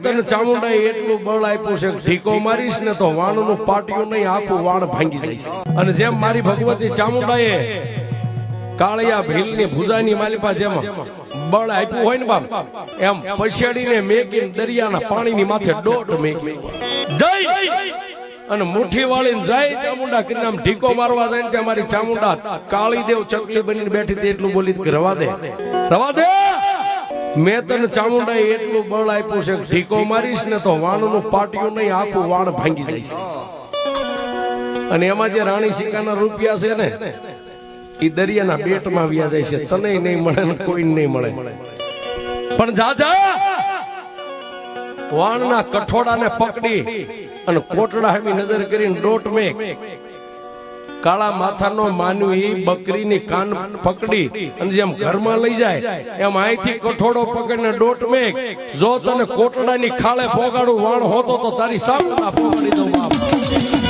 તને ચામુંડાએ એટલું બળ આપ્યું છે ઢીકો મારીશ ને તો વાણનું પાટિયું નહીં આખું વાણ ભાંગી જાય છે। અને જેમ મારી ભગવતી ચામુંડાએ કાળિયા ભીલની ભુજાની માલિપા જેમ બળ આપ્યું હોય ને બાપ એમ પછાડીને મેકીને દરિયાના પાણીની માથે ડોટ મેકી જય અને મુઠ્ઠી વાળીને જાય ચામુંડા કરીને આમ ઢીકો મારવા જાય ને મારી ચામુંડા કાળીદેવ ચકચી બનીને બેઠી હતી એટલું બોલી કે રવા દે રવા દે। મેં તને ચામુંડાએ એટલું બળ આપ્યું છે ઢીકો મારીશ ને તો વાણનું પાટિયું નહીં આખું વાણ ભાંગી જાય છે। અને એમાં જે રાણી સિક્કાના રૂપિયા છે ને એ દરિયાના બેટમાં વ્યા જાય છે, તને નહીં મળે ને કોઈ નહીં મળે। પણ જાજા વાણના કઠોડાને પકડી અને કોટડા હમી નજર કરીને ડોટ મેક કાળા માથાનો માનવી બકરીની કાન પકડી અને જેમ ઘરમાં લઈ જાય એમ અહીંથી કઠોડો પકડીને ડોટ મેક જો તને કોટડાની ખાલે પોગાડું વાણ હોતો તો તારી સામે પોગાડી દઉં બાપ।